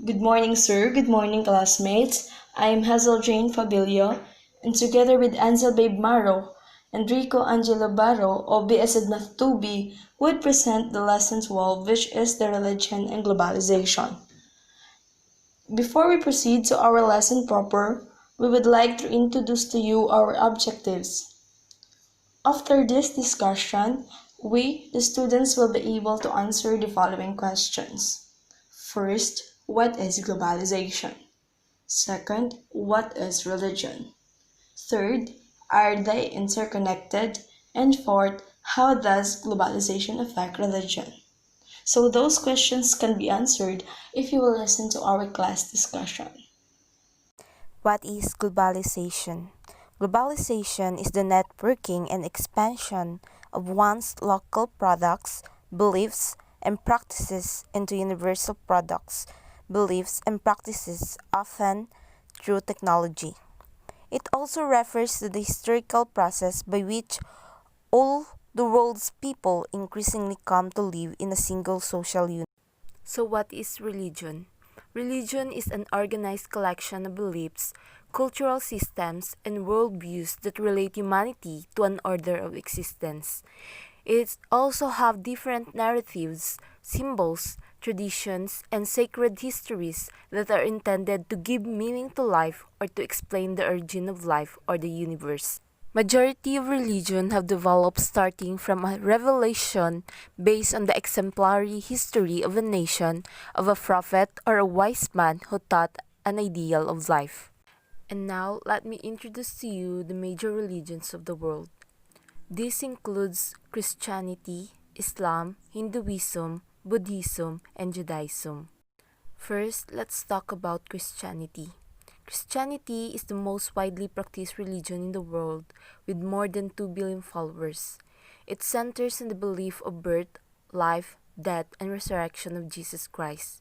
Good morning, sir. Good morning, classmates. I am Hazel Jane Fabilio, and together with Ansel Babe Maro, Enrico Angelo Barro, OBS at Math 2B, would present the lesson 12, which is the religion and globalization. Before we proceed to our lesson proper, we would like to introduce to you our objectives. After this discussion, we, the students, will be able to answer the following questions. First, what is globalization? Second, what is religion? Third, are they interconnected? And fourth, how does globalization affect religion? So those questions can be answered if you will listen to our class discussion. What is globalization? Globalization is the networking and expansion of one's local products, beliefs, and practices into universal products, beliefs, and practices, often through technology. It also refers to the historical process by which all the world's people increasingly come to live in a single social unit. So, what is religion? Religion is an organized collection of beliefs, cultural systems, and worldviews that relate humanity to an order of existence. It also have different narratives, symbols, traditions, and sacred histories that are intended to give meaning to life or to explain the origin of life or the universe. Majority of religion have developed starting from a revelation based on the exemplary history of a nation, of a prophet or a wise man who taught an ideal of life. And now let me introduce to you the major religions of the world. This includes Christianity, Islam, Hinduism, Buddhism, and Judaism. First, let's talk about Christianity. Christianity is the most widely practiced religion in the world, with more than 2 billion followers. It centers on the belief of birth, life, death, and resurrection of Jesus Christ.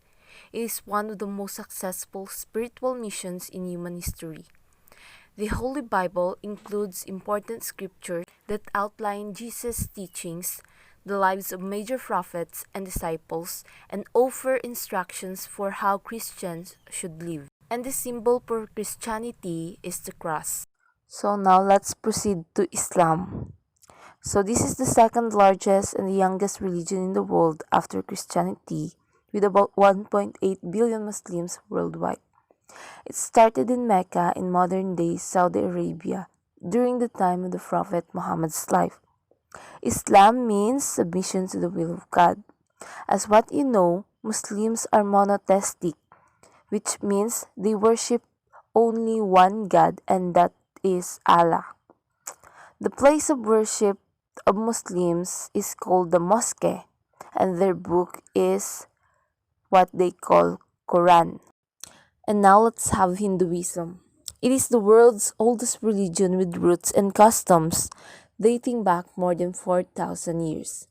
It is one of the most successful spiritual missions in human history. The Holy Bible includes important scriptures that outline Jesus' teachings, the lives of major prophets and disciples, and offer instructions for how Christians should live. And the symbol for Christianity is the cross. So now let's proceed to Islam. So this is the second largest and the youngest religion in the world after Christianity, with about 1.8 billion Muslims worldwide. It started in Mecca in modern-day Saudi Arabia during the time of the Prophet Muhammad's life. Islam means submission to the will of God. As what you know, Muslims are monotheistic, which means they worship only one God, and that is Allah. The place of worship of Muslims is called the mosque, and their book is what they call Quran. And now let's have Hinduism. It is the world's oldest religion with roots and customs dating back more than 4,000 years.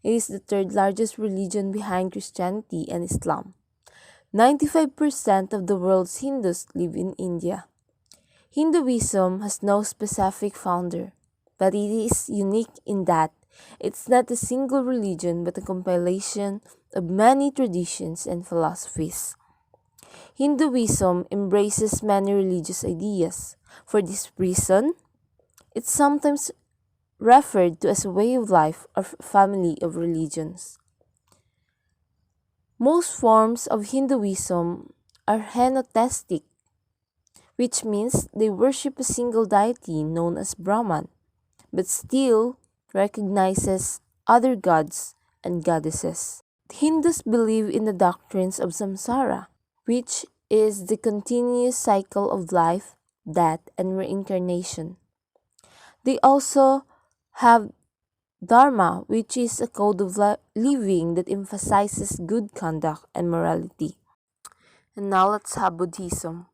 It is the third largest religion behind Christianity and Islam. 95% of the world's Hindus live in India. Hinduism has no specific founder, but it is unique in that it's not a single religion but a compilation of many traditions and philosophies. Hinduism embraces many religious ideas. For this reason, it's sometimes referred to as a way of life or family of religions. Most forms of Hinduism are henotheistic, which means they worship a single deity known as Brahman, but still recognizes other gods and goddesses. Hindus believe in the doctrines of samsara, which is the continuous cycle of life, death, and reincarnation. They also have Dharma, which is a code of living that emphasizes good conduct and morality. And now let's have Buddhism.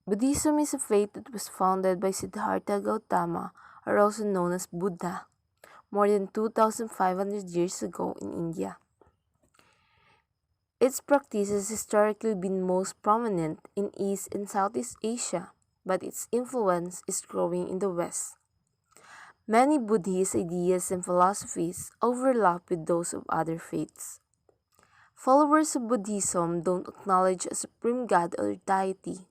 Buddhism is a faith that was founded by Siddhartha Gautama, or also known as Buddha, more than 2,500 years ago in India. Its practice has historically been most prominent in East and Southeast Asia, but its influence is growing in the West. Many Buddhist ideas and philosophies overlap with those of other faiths. Followers of Buddhism don't acknowledge a supreme god or deity.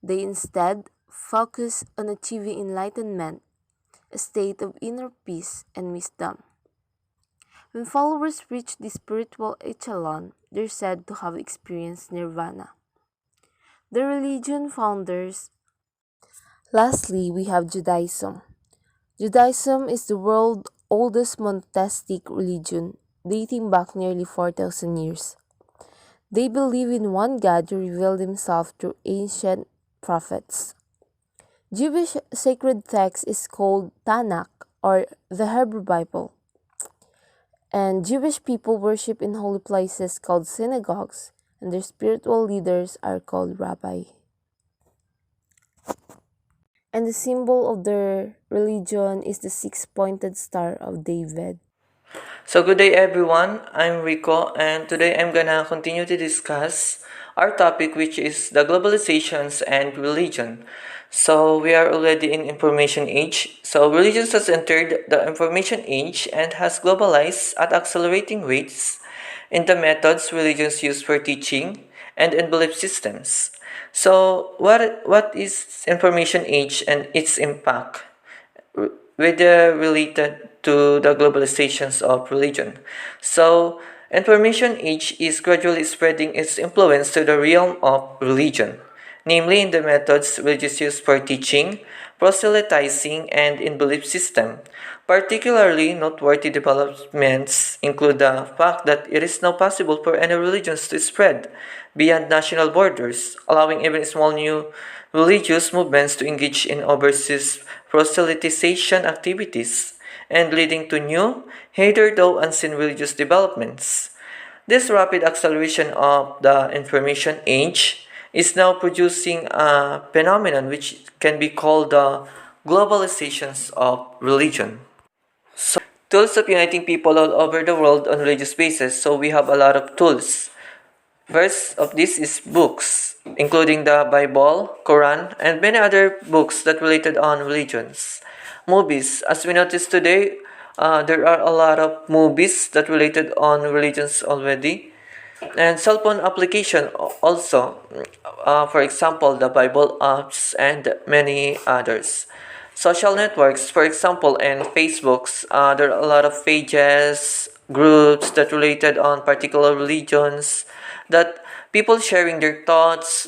They instead focus on achieving enlightenment, a state of inner peace and wisdom. When followers reach this spiritual echelon, they're said to have experienced nirvana. The religion founders. Lastly, we have Judaism. Judaism is the world's oldest monotheistic religion, dating back nearly 4,000 years. They believe in one God who revealed himself through ancient prophets. Jewish sacred text is called Tanakh or the Hebrew Bible, and Jewish people worship in holy places called synagogues, and their spiritual leaders are called rabbi. And the symbol of their religion is the six-pointed Star of David. So good day everyone, I'm Rico and today I'm gonna continue to discuss our topic which is the globalizations and religion. So we are already in information age. So religion has entered the information age and has globalized at accelerating rates in the methods religions use for teaching and in belief systems. So what is information age and its impact? Whether related to the globalizations of religion. So, information age is gradually spreading its influence to the realm of religion, namely in the methods religious use for teaching, proselytizing, and in belief system. Particularly noteworthy developments include the fact that it is now possible for any religions to spread beyond national borders, allowing even small new religious movements to engage in overseas proselytization activities and leading to new, hitherto unseen religious developments. This rapid acceleration of the information age is now producing a phenomenon which can be called the globalizations of religion. Tools of uniting people all over the world on religious basis. So we have a lot of tools. First of this is books, including the Bible, Quran, and many other books that related on religions. Movies, as we notice today, there are a lot of movies that related on religions already. And cell phone application also, for example, the Bible apps and many others. Social networks, for example, and Facebooks, there are a lot of pages, groups that related on particular religions, that people sharing their thoughts,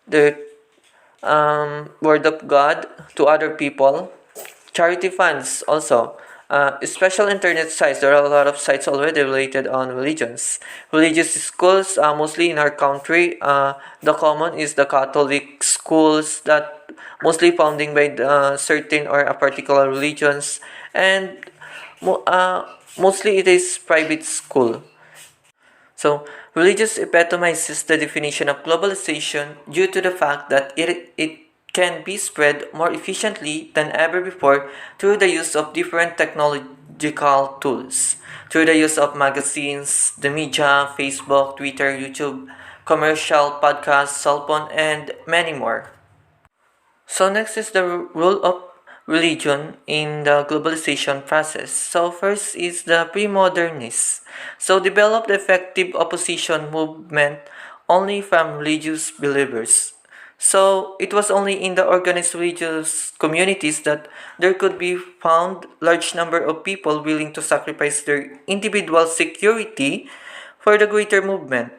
their word of God to other people. Charity funds also. Special internet sites. There are a lot of sites already related on religions. Religious schools, mostly in our country, the common is the Catholic schools that mostly founding by certain or a particular religions, and mostly it is private school. So, religious epitomizes the definition of globalization due to the fact that it can be spread more efficiently than ever before through the use of different technological tools, through the use of magazines, the media, Facebook, Twitter, YouTube, commercial, podcasts, cell phone, and many more. So next is the role of religion in the globalization process. So first is the pre-modernists. So developed effective opposition movement only from religious believers. So it was only in the organized religious communities that there could be found large number of people willing to sacrifice their individual security for the greater movement.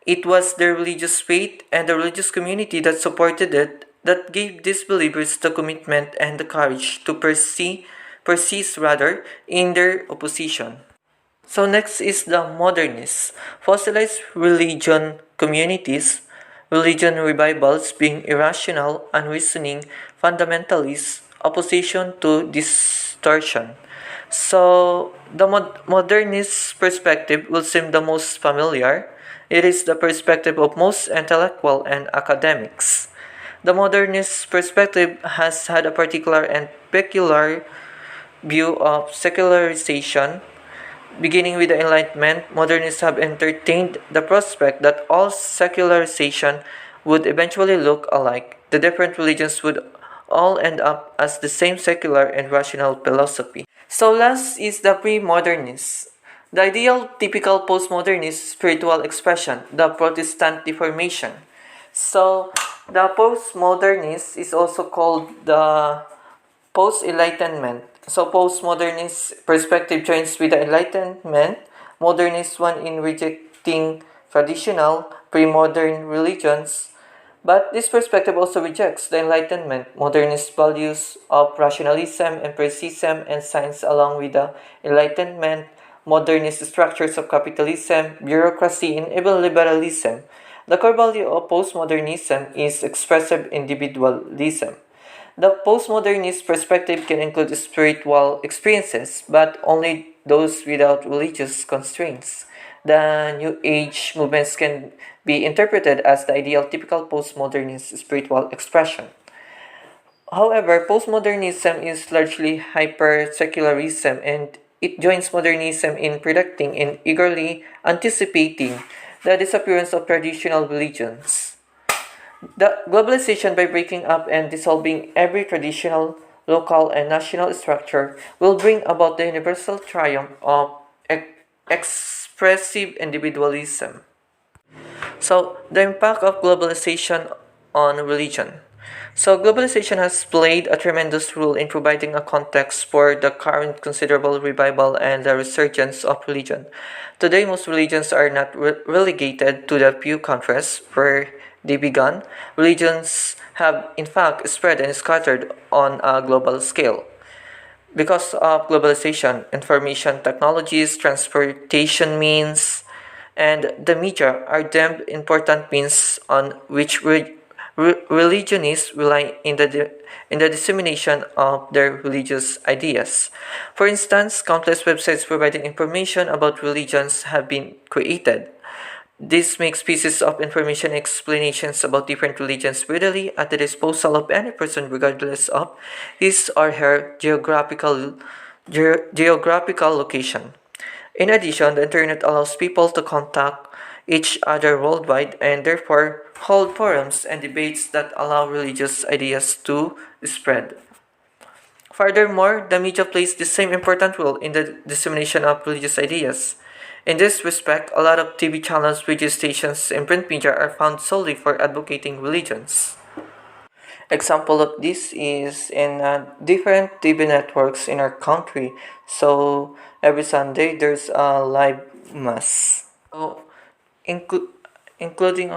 It was their religious faith and the religious community that supported it that gave these believers the commitment and the courage to persist rather in their opposition. So next is the modernists. Fossilized religion communities, religion revivals being irrational, unreasoning, fundamentalist, opposition to distortion. So the modernist perspective will seem the most familiar. It is the perspective of most intellectual and academics. The modernist perspective has had a particular and peculiar view of secularization. Beginning with the Enlightenment, modernists have entertained the prospect that all secularization would eventually look alike. The different religions would all end up as the same secular and rational philosophy. So last is the pre-modernists. The ideal typical postmodernist spiritual expression, the Protestant Reformation. So, the postmodernist is also called the post-enlightenment. So, postmodernist perspective joins with the enlightenment, modernist one in rejecting traditional pre-modern religions. But this perspective also rejects the Enlightenment, modernist values of rationalism, empiricism, and science, along with the Enlightenment, modernist structures of capitalism, bureaucracy, and even liberalism. The core value of postmodernism is expressive individualism. The postmodernist perspective can include spiritual experiences, but only those without religious constraints. The New Age movements can be interpreted as the ideal typical postmodernist spiritual expression. However, postmodernism is largely hyper-secularism and it joins modernism in predicting and eagerly anticipating the disappearance of traditional religions. The globalization, by breaking up and dissolving every traditional, local, and national structure, will bring about the universal triumph of expressive individualism. So, the impact of globalization on religion. So, globalization has played a tremendous role in providing a context for the current considerable revival and the resurgence of religion. Today, most religions are not relegated to the few countries where they began. Religions have, in fact, spread and scattered on a global scale. Because of globalization, information technologies, transportation means, and the media are deemed important means on which religionists rely in the dissemination of their religious ideas. For instance, countless websites providing information about religions have been created. This makes pieces of information and explanations about different religions readily at the disposal of any person regardless of his or her geographical location. In addition, the internet allows people to contact each other worldwide and therefore hold forums and debates that allow religious ideas to spread. Furthermore, the media plays the same important role in the dissemination of religious ideas. In this respect, a lot of TV channels, radio stations, and print media are found solely for advocating religions. Example of this is in different TV networks in our country. So every Sunday there's a live mass. So inclu- including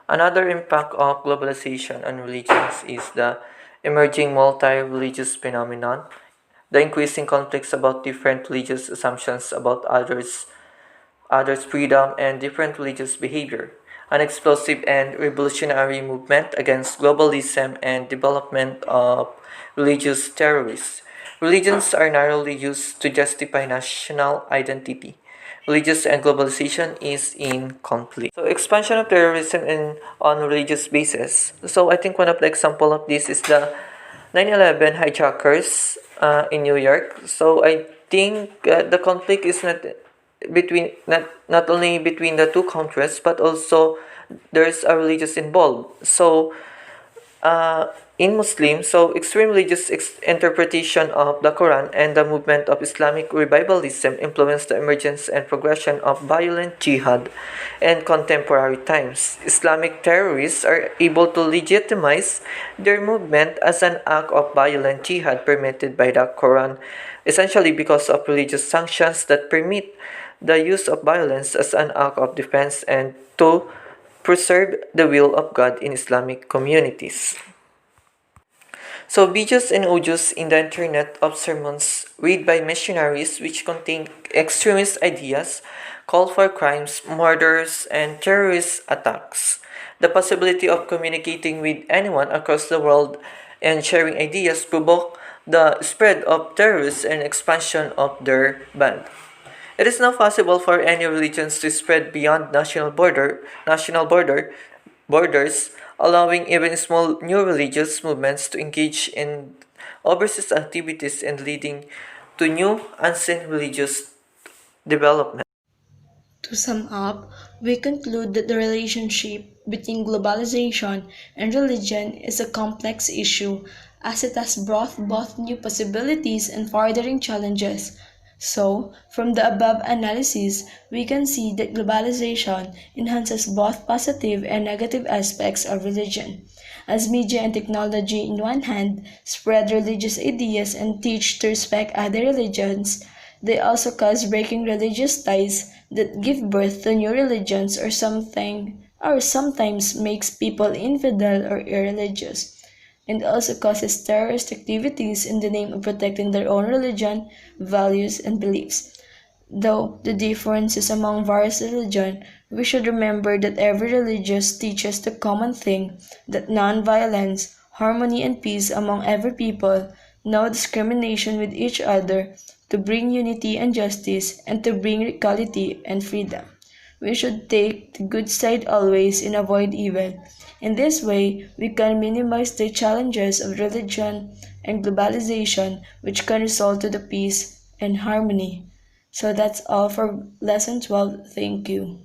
another impact of globalization on religions is the emerging multi-religious phenomenon, the increasing conflicts about different religious assumptions about others' freedom and different religious behavior, an explosive and revolutionary movement against globalism and development of religious terrorists. Religions are narrowly used to justify national identity. Religious and globalization is in conflict. So expansion of terrorism on religious basis. So I think one of the example of this is the 9/11 hijackers in New York. So I think the conflict is not only between the two countries but also there's a religious involved. So in Muslims, so extreme religious interpretation of the Quran and the movement of Islamic revivalism influenced the emergence and progression of violent jihad in contemporary times. Islamic terrorists are able to legitimize their movement as an act of violent jihad permitted by the Quran, essentially because of religious sanctions that permit the use of violence as an act of defense and to preserve the will of God in Islamic communities. So videos and audios in the internet of sermons read by missionaries which contain extremist ideas call for crimes, murders, and terrorist attacks. The possibility of communicating with anyone across the world and sharing ideas provoke the spread of terrorists and expansion of their band. It is now possible for any religions to spread beyond national borders, allowing even small new religious movements to engage in overseas activities and leading to new unseen religious development. To sum up, we conclude that the relationship between globalization and religion is a complex issue as it has brought both new possibilities and furthering challenges. So, from the above analysis, we can see that globalization enhances both positive and negative aspects of religion. As media and technology, in one hand, spread religious ideas and teach to respect other religions, they also cause breaking religious ties that give birth to new religions or sometimes makes people infidel or irreligious, and also causes terrorist activities in the name of protecting their own religion, values, and beliefs. Though the differences among various religions, we should remember that every religion teaches the common thing that non-violence, harmony, and peace among every people, no discrimination with each other, to bring unity and justice, and to bring equality and freedom. We should take the good side always and avoid evil. In this way, we can minimize the challenges of religion and globalization, which can result to the peace and harmony. So that's all for lesson 12. Thank you.